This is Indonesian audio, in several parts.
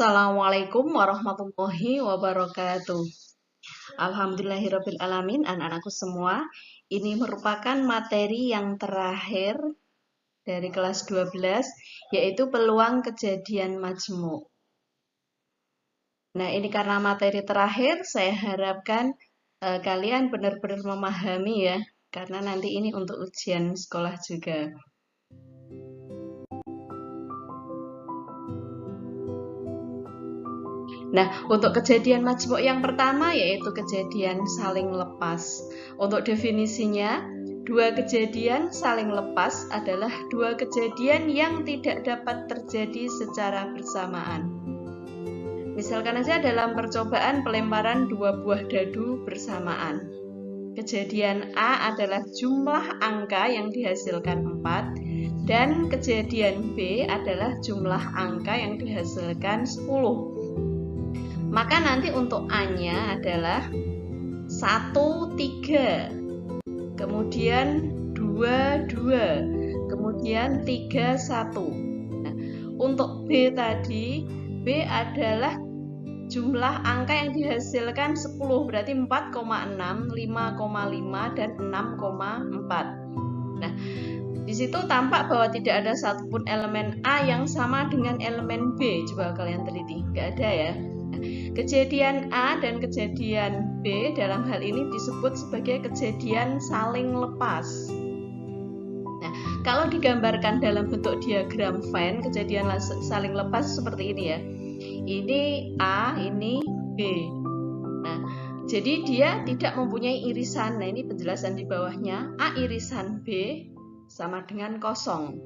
Assalamualaikum warahmatullahi wabarakatuh. Alhamdulillahirabbil alamin, anak-anakku semua. Ini merupakan materi yang terakhir dari kelas 12, yaitu peluang kejadian majmuk. Nah, ini karena materi terakhir, saya harapkan kalian benar-benar memahami ya, karena nanti ini untuk ujian sekolah juga. Nah, untuk kejadian majmuk yang pertama yaitu kejadian saling lepas. Untuk definisinya, dua kejadian saling lepas adalah dua kejadian yang tidak dapat terjadi secara bersamaan. Misalkan saja dalam percobaan pelemparan dua buah dadu bersamaan. Kejadian A adalah jumlah angka yang dihasilkan 4 dan kejadian B adalah jumlah angka yang dihasilkan 10. Maka nanti untuk A-nya adalah 1, 3, kemudian 2, 2, kemudian 3, 1. Nah, untuk B tadi, B adalah jumlah angka yang dihasilkan 10, berarti 4,6, 5,5, dan 6,4. Nah, di situ tampak bahwa tidak ada satupun elemen A yang sama dengan elemen B. Coba kalian teliti, nggak ada ya. Kejadian A dan kejadian B dalam hal ini disebut sebagai kejadian saling lepas. Nah, kalau digambarkan dalam bentuk diagram Venn, kejadian saling lepas seperti ini ya. Ini A, ini B. Nah, jadi dia tidak mempunyai irisan. Nah, ini penjelasan di bawahnya. A irisan B sama dengan 0.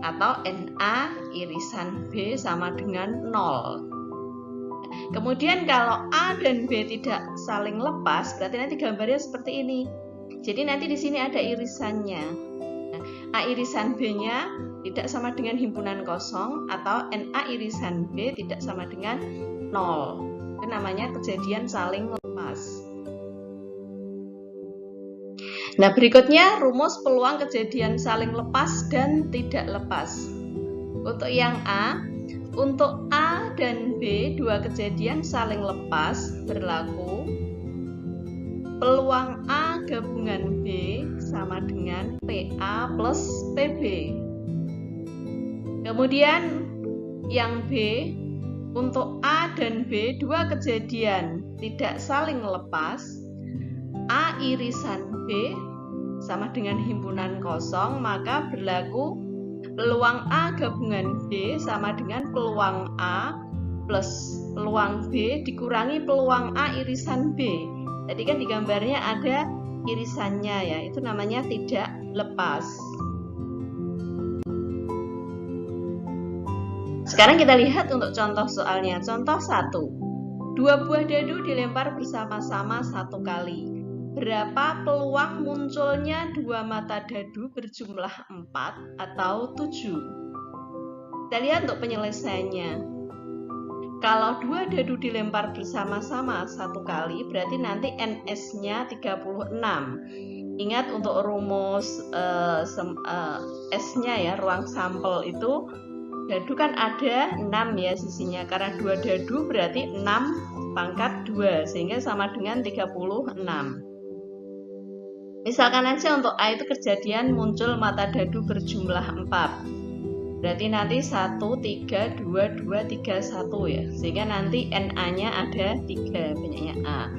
Atau NA irisan B sama dengan 0. Kemudian kalau A dan B tidak saling lepas, berarti nanti gambarnya seperti ini. Jadi nanti di sini ada irisannya. Nah, A irisan B-nya tidak sama dengan himpunan 0 atau NA irisan B tidak sama dengan 0. Itu namanya kejadian saling lepas. Nah, berikutnya rumus peluang kejadian saling lepas dan tidak lepas. Untuk yang A, untuk A dan B, dua kejadian saling lepas berlaku peluang A gabungan B sama dengan PA plus PB. Kemudian yang B, untuk A dan B, dua kejadian tidak saling lepas, A irisan B sama dengan himpunan 0, maka berlaku peluang A gabungan B sama dengan peluang A plus peluang B dikurangi peluang A irisan B. Tadi kan di gambarnya ada irisannya ya, itu namanya tidak lepas. Sekarang kita lihat untuk contoh soalnya. Contoh 1. Dua buah dadu dilempar bersama-sama 1 kali. Berapa peluang munculnya dua mata dadu berjumlah 4 atau 7? Kita lihat untuk penyelesaiannya. Kalau dua dadu dilempar bersama-sama 1 kali, berarti nanti NS-nya 36. Ingat untuk rumus S-nya ya, ruang sampel itu dadu kan ada 6 ya sisinya. Karena dua dadu berarti 6 pangkat 2, sehingga sama dengan 36. Misalkan aja untuk A itu kejadian muncul mata dadu berjumlah 4. Berarti nanti 1, 3, 2, 2, 3, 1 ya. Sehingga nanti NA-nya ada 3, banyaknya A.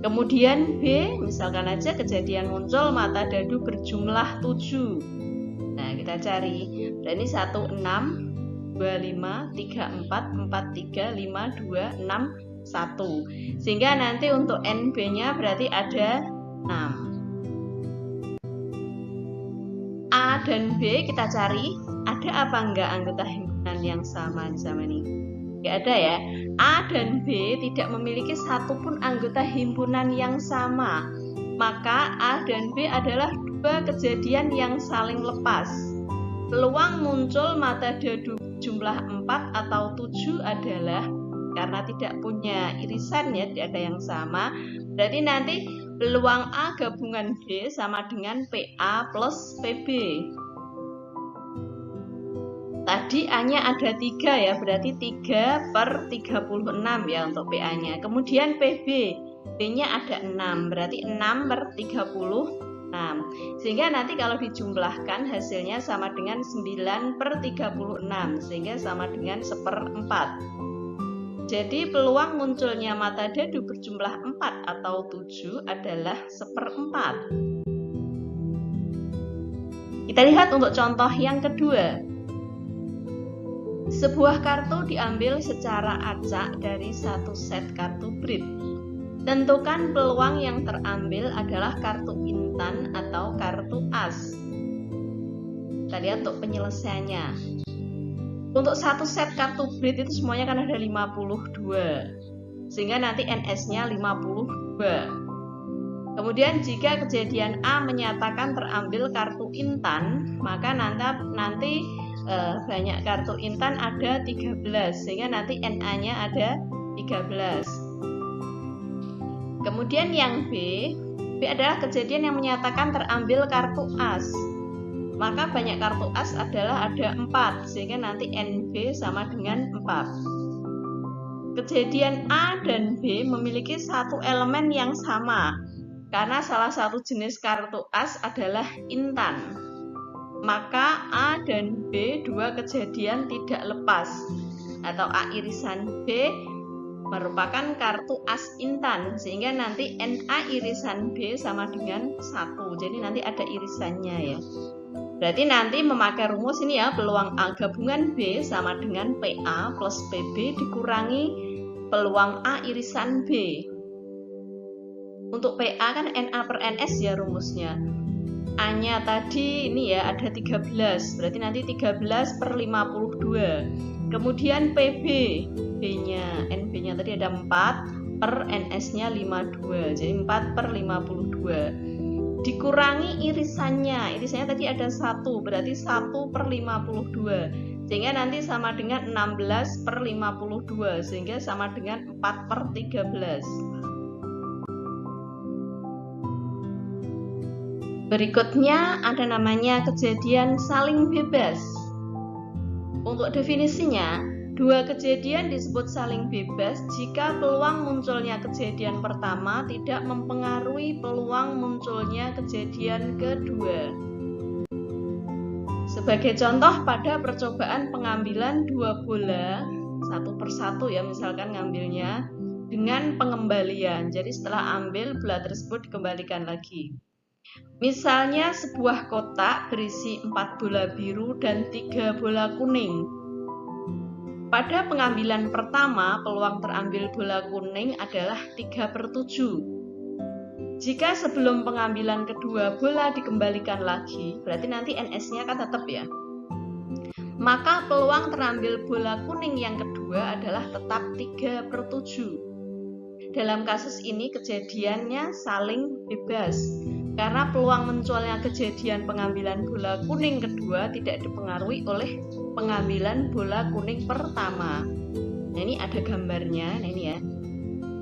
Kemudian B, misalkan aja kejadian muncul mata dadu berjumlah 7. Nah, kita cari. Berarti 1, 6, 2, 5, 3, 4, 4, 3, 5, 2, 6, 1. Sehingga nanti untuk NB-nya berarti ada 6. A dan B kita cari, ada apa enggak anggota himpunan yang sama di zaman ini? Enggak ada ya. A dan B tidak memiliki satupun anggota himpunan yang sama. Maka A dan B adalah dua kejadian yang saling lepas. Peluang muncul mata dadu jumlah 4 atau 7 adalah karena tidak punya irisan ya, tidak ada yang sama. Berarti nanti peluang A gabungan B sama dengan PA plus PB. Tadi A-nya ada 3 ya, berarti 3/36 ya untuk PA-nya. Kemudian PB, B-nya ada 6, berarti 6/36. Sehingga nanti kalau dijumlahkan hasilnya sama dengan 9/36, sehingga sama dengan 1/4. Jadi peluang munculnya mata dadu berjumlah 4 atau 7 adalah 1/4. Kita lihat untuk contoh yang kedua. Sebuah kartu diambil secara acak dari satu set kartu brid. Tentukan peluang yang terambil adalah kartu intan atau kartu as. Kita lihat untuk penyelesaiannya. Untuk satu set kartu brid itu semuanya kan ada 52. Sehingga nanti NS-nya 52. Kemudian jika kejadian A menyatakan terambil kartu intan, maka nanti banyak kartu intan ada 13, sehingga nanti NA-nya ada 13. Kemudian yang B adalah kejadian yang menyatakan terambil kartu as. Maka banyak kartu as adalah ada 4, sehingga nanti NB sama dengan 4. Kejadian A dan B memiliki satu elemen yang sama, karena salah satu jenis kartu as adalah intan. Maka A dan B dua kejadian tidak lepas, atau A irisan B merupakan kartu as intan, sehingga nanti NA irisan B sama dengan 1. Jadi nanti ada irisannya ya. Berarti nanti memakai rumus ini ya, peluang A gabungan B sama dengan PA plus PB dikurangi peluang A irisan B. Untuk PA kan NA per NS ya rumusnya. A-nya tadi ini ya ada 13, berarti nanti 13/52. Kemudian PB, B-nya, NB-nya tadi ada 4 per NS-nya 52, jadi 4/52. Dikurangi irisannya tadi ada 1, berarti 1/52. Sehingga nanti sama dengan 16/52, sehingga sama dengan 4/13. Berikutnya ada namanya kejadian saling bebas. Untuk definisinya, dua kejadian disebut saling bebas jika peluang munculnya kejadian pertama tidak mempengaruhi peluang munculnya kejadian kedua. Sebagai contoh pada percobaan pengambilan 2 bola satu persatu ya, misalkan ngambilnya dengan pengembalian. Jadi setelah ambil, bola tersebut dikembalikan lagi. Misalnya sebuah kotak berisi 4 bola biru dan 3 bola kuning. Pada pengambilan pertama, peluang terambil bola kuning adalah 3/7. Jika sebelum pengambilan kedua bola dikembalikan lagi, berarti nanti NS-nya kan tetap ya. Maka peluang terambil bola kuning yang kedua adalah tetap 3/7. Dalam kasus ini kejadiannya saling bebas. Karena peluang munculnya kejadian pengambilan bola kuning kedua tidak dipengaruhi oleh pengambilan bola kuning pertama. Nah, ini ada gambarnya, nah ini ya.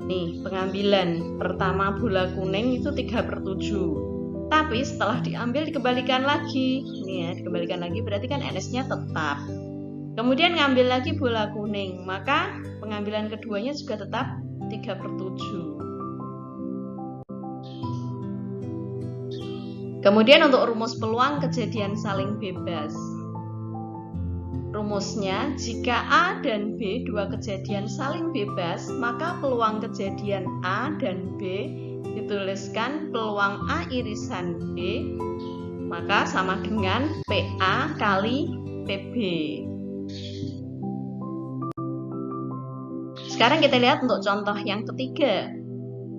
Nih, pengambilan pertama bola kuning itu 3/7. Tapi setelah diambil dikembalikan lagi. Nih ya, dikembalikan lagi berarti kan NS-nya tetap. Kemudian ngambil lagi bola kuning, maka pengambilan keduanya juga tetap 3/7. Kemudian untuk rumus peluang kejadian saling bebas. Rumusnya, jika A dan B dua kejadian saling bebas, maka peluang kejadian A dan B dituliskan peluang A irisan B, maka sama dengan PA kali PB. Sekarang kita lihat untuk contoh yang ketiga.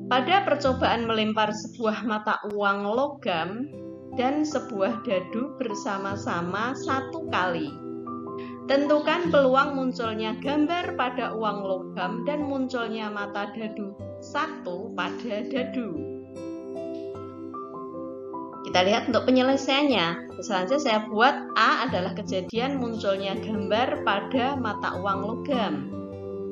Pada percobaan melempar sebuah mata uang logam dan sebuah dadu bersama-sama 1 kali. Tentukan peluang munculnya gambar pada uang logam dan munculnya mata dadu 1 pada dadu. Kita lihat untuk penyelesaiannya. Misalnya saya buat A adalah kejadian munculnya gambar pada mata uang logam.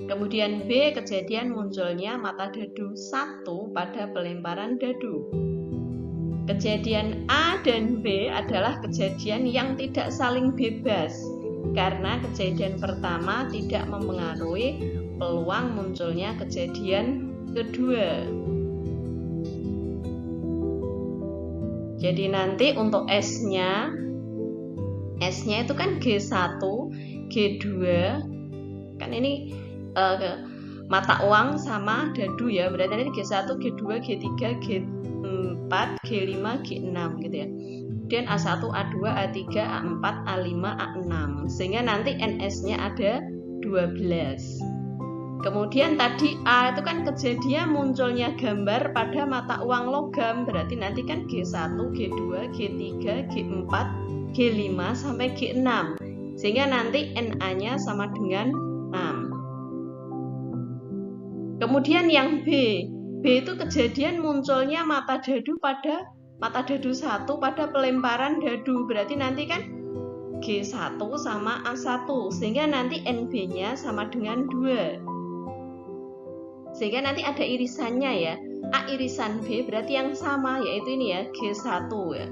Kemudian B kejadian munculnya mata dadu 1 pada pelemparan dadu. Kejadian A dan B adalah kejadian yang tidak saling bebas, karena kejadian pertama tidak mempengaruhi peluang munculnya kejadian kedua. Jadi nanti untuk S-nya itu kan G1, G2, kan ini mata uang sama dadu ya, berarti nanti G1, G2, G3, G4, G5, G6 gitu ya. Kemudian A1, A2, A3, A4, A5, A6, sehingga nanti NS-nya ada 12. Kemudian tadi A itu kan kejadian munculnya gambar pada mata uang logam, berarti nanti kan G1, G2, G3, G4, G5 sampai G6, sehingga nanti NA-nya sama dengan 6. Kemudian yang B itu kejadian munculnya mata dadu 1 pada pelemparan dadu, berarti nanti kan G1 sama A1, sehingga nanti NB-nya sama dengan 2. Sehingga nanti ada irisannya ya, A irisan B berarti yang sama, yaitu ini ya, G1 ya,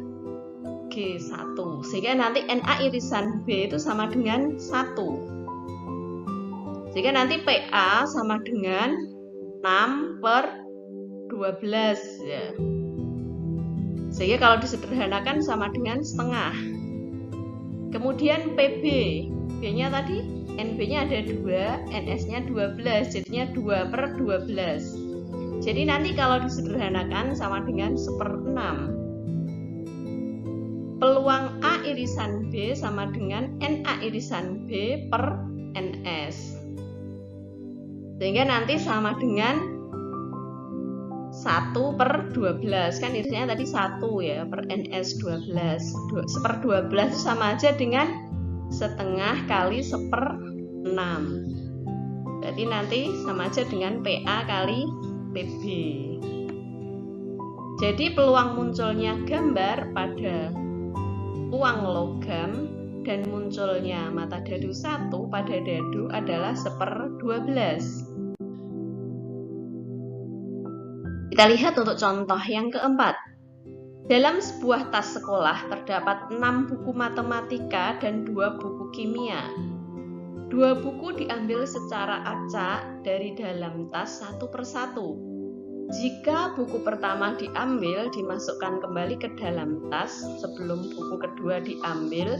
G1, sehingga nanti NA irisan B itu sama dengan 1, sehingga nanti PA sama dengan 6/12 ya, sehingga kalau disederhanakan sama dengan setengah. Kemudian PB, B-nya tadi NB-nya ada 2, NS-nya 12, jadinya 2/12. Jadi nanti kalau disederhanakan sama dengan 1/6. Peluang A irisan B sama dengan NA irisan B per NS. Sehingga nanti sama dengan 1/12. Kan irisannya tadi 1 ya, per NS 12. 1/12 sama aja dengan setengah kali 1/6. Berarti nanti sama aja dengan PA kali PB. Jadi peluang munculnya gambar pada uang logam dan munculnya mata dadu 1 pada dadu adalah 1/12. Kita lihat untuk contoh yang keempat. Dalam sebuah tas sekolah terdapat 6 buku matematika dan 2 buku kimia. 2 buku diambil secara acak dari dalam tas satu persatu. Jika buku pertama diambil, dimasukkan kembali ke dalam tas sebelum buku kedua diambil,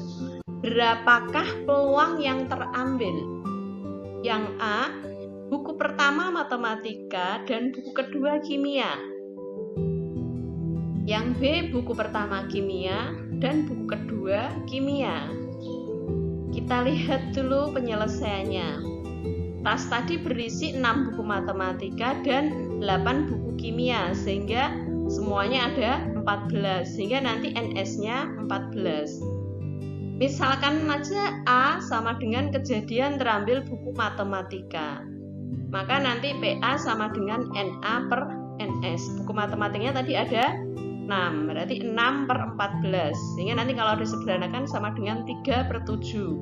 berapakah peluang yang terambil? Yang A, buku pertama matematika dan buku kedua kimia. Yang B, buku pertama kimia dan buku kedua kimia. Kita lihat dulu penyelesaiannya. Tas tadi berisi 6 buku matematika dan 8 buku kimia, sehingga semuanya ada 14, sehingga nanti NS-nya 14. Misalkan aja A sama dengan kejadian terambil buku matematika, maka nanti PA sama dengan NA per NS. Buku matematikanya tadi ada 6, berarti 6/14, sehingga nanti kalau disederhanakan sama dengan 3/7.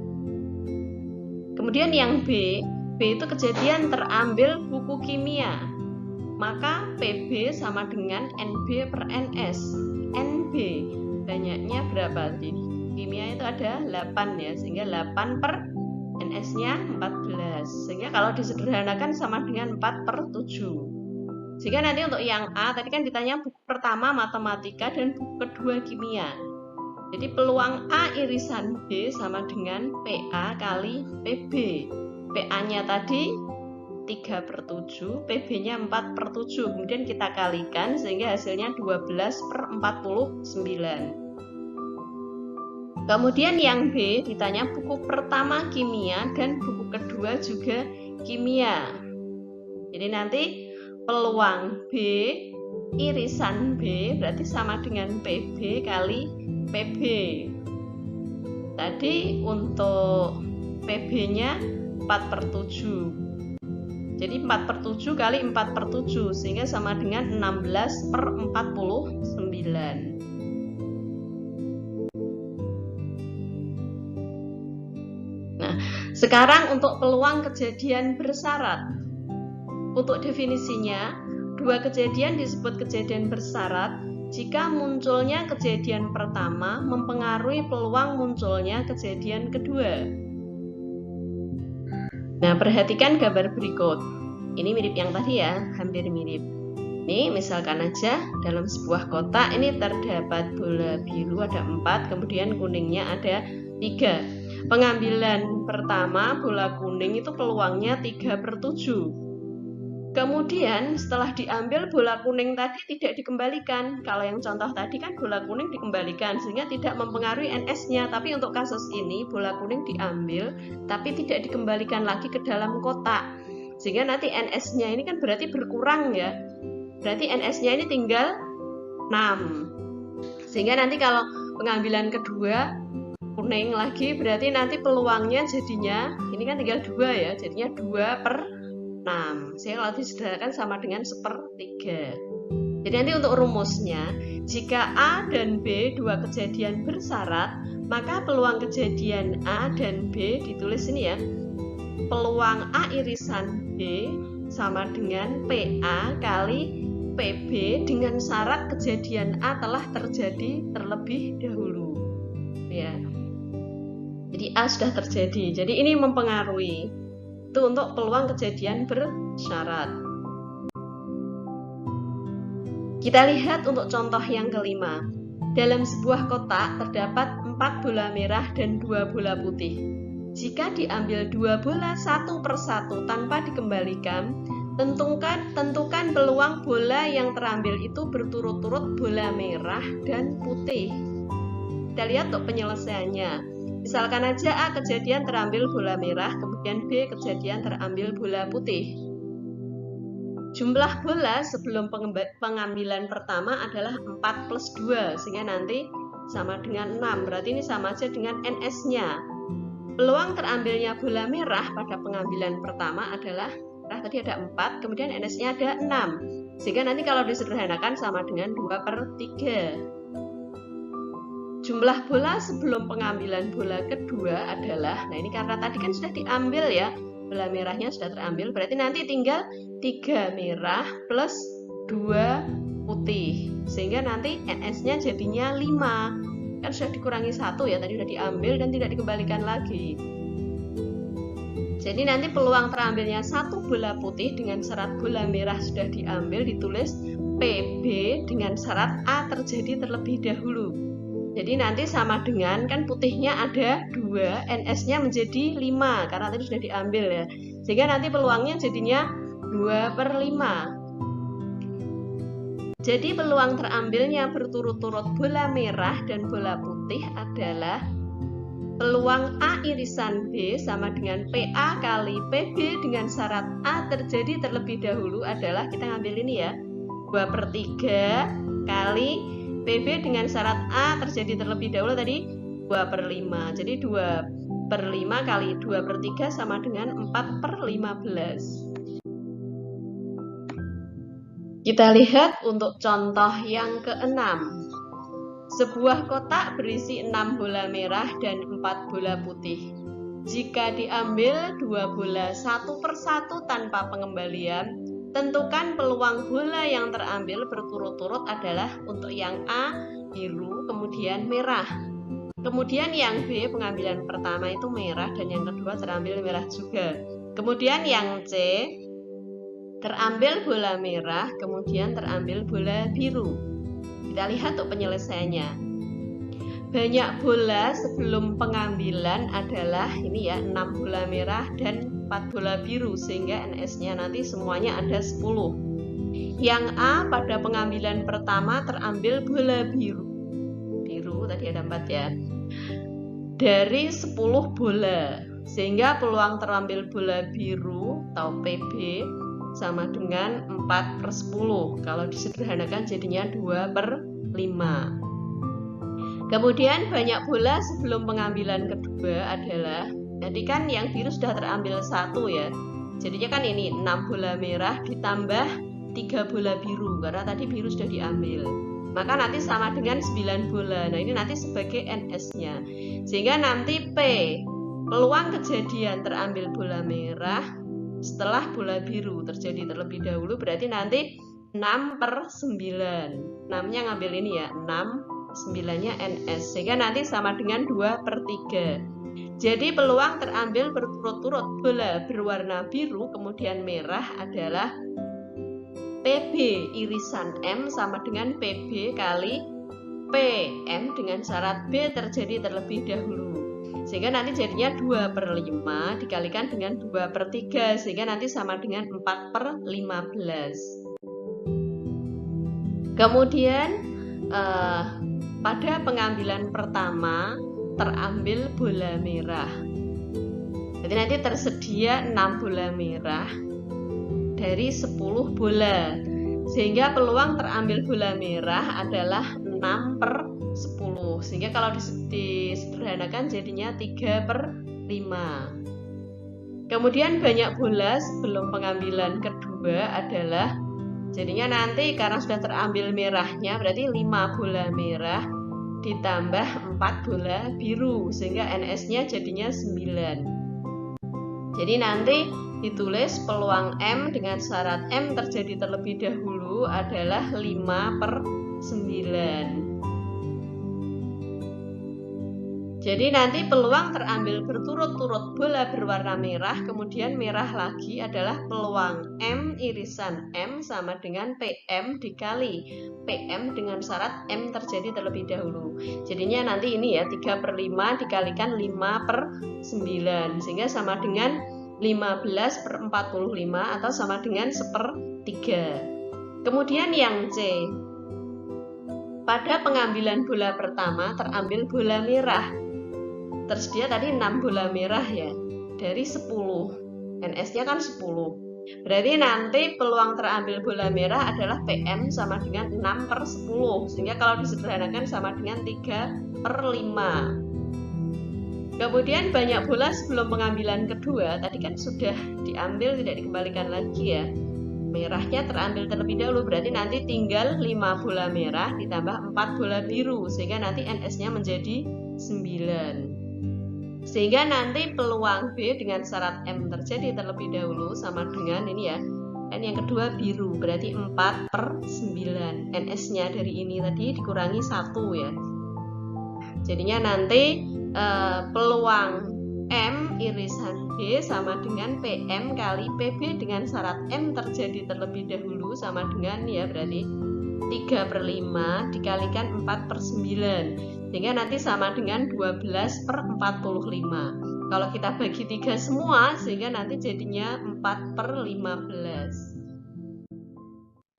Kemudian yang B itu kejadian terambil buku kimia, maka PB sama dengan NB per NS. NB banyaknya berapa? Jadi kimia itu ada 8 ya, sehingga 8 per NS-nya 14, sehingga kalau disederhanakan sama dengan 4/7. Sehingga nanti untuk yang A, tadi kan ditanya buku pertama matematika dan buku kedua kimia. Jadi peluang A irisan B sama dengan PA kali PB. PA-nya tadi 3/7, PB-nya 4/7. Kemudian kita kalikan sehingga hasilnya 12/49. Kemudian yang B ditanya buku pertama kimia dan buku kedua juga kimia. Jadi nanti peluang B irisan B berarti sama dengan PB kali PB. Tadi untuk PB-nya 4/7. Jadi 4/7 kali 4/7 sehingga sama dengan 16/49. Nah, sekarang untuk peluang kejadian bersyarat. Untuk definisinya, dua kejadian disebut kejadian bersyarat jika munculnya kejadian pertama mempengaruhi peluang munculnya kejadian kedua. Nah, perhatikan gambar berikut. Ini mirip yang tadi ya, hampir mirip. Ini misalkan aja dalam sebuah kotak ini terdapat bola biru ada 4, kemudian kuningnya ada 3. Pengambilan pertama bola kuning itu peluangnya 3/7. Kemudian setelah diambil bola kuning tadi tidak dikembalikan. Kalau yang contoh tadi kan bola kuning dikembalikan sehingga tidak mempengaruhi NS-nya. Tapi untuk kasus ini bola kuning diambil tapi tidak dikembalikan lagi ke dalam kotak. Sehingga nanti NS-nya ini kan berarti berkurang ya. Berarti NS-nya ini tinggal 6. Sehingga nanti kalau pengambilan kedua kuning lagi berarti nanti peluangnya jadinya ini kan tinggal 2 ya. Jadinya 2/6. Saya kalau disederhanakan sama dengan 1/3. Jadi nanti untuk rumusnya, jika A dan B dua kejadian bersyarat, maka peluang kejadian A dan B ditulis ini ya. Peluang A irisan B sama dengan PA kali PB dengan syarat kejadian A telah terjadi terlebih dahulu. Ya. Jadi A sudah terjadi. Jadi ini mempengaruhi. Itu untuk peluang kejadian bersyarat. Kita lihat untuk contoh yang kelima. Dalam sebuah kotak terdapat 4 bola merah dan 2 bola putih. Jika diambil 2 bola satu persatu tanpa dikembalikan, tentukan peluang bola yang terambil itu berturut-turut bola merah dan putih. Kita lihat untuk penyelesaiannya. Misalkan aja A kejadian terambil bola merah, kemudian B kejadian terambil bola putih. Jumlah bola sebelum pengambilan pertama adalah 4 + 2, sehingga nanti sama dengan 6. Berarti ini sama aja dengan NS-nya. Peluang terambilnya bola merah pada pengambilan pertama adalah, tadi ada 4, kemudian NS-nya ada 6. Sehingga nanti kalau disederhanakan sama dengan 2/3. Jumlah bola sebelum pengambilan bola kedua adalah, nah ini karena tadi kan sudah diambil ya, bola merahnya sudah terambil, berarti nanti tinggal 3 merah plus 2 putih. Sehingga nanti NS-nya jadinya 5. Kan sudah dikurangi 1 ya, tadi sudah diambil dan tidak dikembalikan lagi. Jadi nanti peluang terambilnya 1 bola putih dengan syarat bola merah sudah diambil ditulis PB dengan syarat A terjadi terlebih dahulu. Jadi nanti sama dengan, kan putihnya ada 2, NS-nya menjadi 5, karena tadi sudah diambil ya. Sehingga nanti peluangnya jadinya 2/5. Jadi peluang terambilnya berturut-turut bola merah dan bola putih adalah peluang A irisan B sama dengan PA kali PB dengan syarat A terjadi terlebih dahulu adalah, kita ngambil ini ya, 2/3 kali PB dengan syarat A terjadi terlebih dahulu tadi 2/5. Jadi 2/5 kali 2/3 sama dengan 4/15. Kita lihat untuk contoh yang keenam. Sebuah kotak berisi 6 bola merah dan 4 bola putih. Jika diambil 2 bola satu persatu tanpa pengembalian, tentukan peluang bola yang terambil berturut-turut adalah untuk yang A biru, kemudian merah. Kemudian yang B pengambilan pertama itu merah dan yang kedua terambil merah juga. Kemudian yang C terambil bola merah, kemudian terambil bola biru. Kita lihat untuk penyelesaiannya. Banyak bola sebelum pengambilan adalah ini ya, 6 bola merah dan 4 bola biru, sehingga NS-nya nanti semuanya ada 10. Yang A pada pengambilan pertama terambil bola biru. Biru tadi ada 4 ya. Dari 10 bola, sehingga peluang terambil bola biru atau PB sama dengan 4/10. Kalau disederhanakan jadinya 2/5. Kemudian banyak bola sebelum pengambilan kedua adalah, jadi kan yang biru sudah terambil 1 ya. Jadinya kan ini 6 bola merah ditambah 3 bola biru, karena tadi biru sudah diambil. Maka nanti sama dengan 9 bola. Nah ini nanti sebagai NS-nya. Sehingga nanti P, peluang kejadian terambil bola merah setelah bola biru terjadi terlebih dahulu, berarti nanti 6/9. 6-nya ngambil ini ya, 6, 9-nya NS, sehingga nanti sama dengan 2/3. Jadi peluang terambil berturut-turut bola berwarna biru kemudian merah adalah PB irisan M sama dengan PB kali PM dengan syarat B terjadi terlebih dahulu. Sehingga nanti jadinya 2/5 dikalikan dengan 2/3 sehingga nanti sama dengan 4/15. Kemudian pada pengambilan pertama terambil bola merah. Jadi nanti tersedia 6 bola merah dari 10 bola. Sehingga peluang terambil bola merah adalah 6/10. Sehingga kalau disederhanakan jadinya 3/5. Kemudian banyak bola sebelum pengambilan kedua adalah jadinya nanti karena sudah terambil merahnya berarti 5 bola merah ditambah 4 bola biru sehingga NS-nya jadinya 9. Jadi nanti ditulis peluang M dengan syarat M terjadi terlebih dahulu adalah 5/9. Jadi nanti peluang terambil berturut-turut bola berwarna merah kemudian merah lagi adalah peluang M irisan M sama dengan PM dikali PM dengan syarat M terjadi terlebih dahulu. Jadinya nanti ini ya 3/5 dikalikan 5/9 sehingga sama dengan 15/45 atau sama dengan 1/3. Kemudian yang C, pada pengambilan bola pertama terambil bola merah. Tersedia tadi 6 bola merah ya, dari 10. NS-nya kan 10. Berarti nanti peluang terambil bola merah adalah PM sama dengan 6/10. Sehingga kalau disederhanakan sama dengan 3/5. Kemudian banyak bola sebelum pengambilan kedua. Tadi kan sudah diambil, tidak dikembalikan lagi ya. Merahnya terambil terlebih dahulu, berarti nanti tinggal 5 bola merah ditambah 4 bola biru. Sehingga nanti NS-nya menjadi 9. Sehingga nanti peluang B dengan syarat M terjadi terlebih dahulu sama dengan ini ya. N yang kedua biru, berarti 4/9. NS-nya dari ini tadi dikurangi 1 ya. Jadinya nanti peluang M irisan B sama dengan PM kali PB dengan syarat M terjadi terlebih dahulu sama dengan ya berarti 3/5 dikalikan 4/9 sehingga nanti sama dengan 12/45. Kalau kita bagi 3 semua sehingga nanti jadinya 4/15.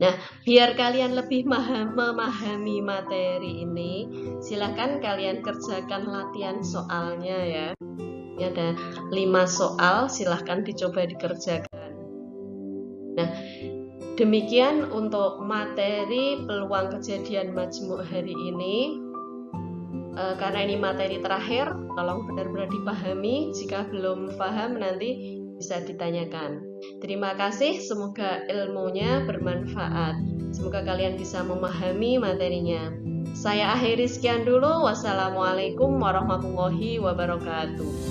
Nah, biar kalian lebih memahami materi ini, silakan kalian kerjakan latihan soalnya ya. Ini ada 5 soal, silahkan dicoba dikerjakan. Nah, demikian untuk materi peluang kejadian majmuk hari ini. Karena ini materi terakhir, tolong benar-benar dipahami. Jika belum paham nanti bisa ditanyakan. Terima kasih, semoga ilmunya bermanfaat. Semoga kalian bisa memahami materinya. Saya akhiri sekian dulu. Wassalamualaikum warahmatullahi wabarakatuh.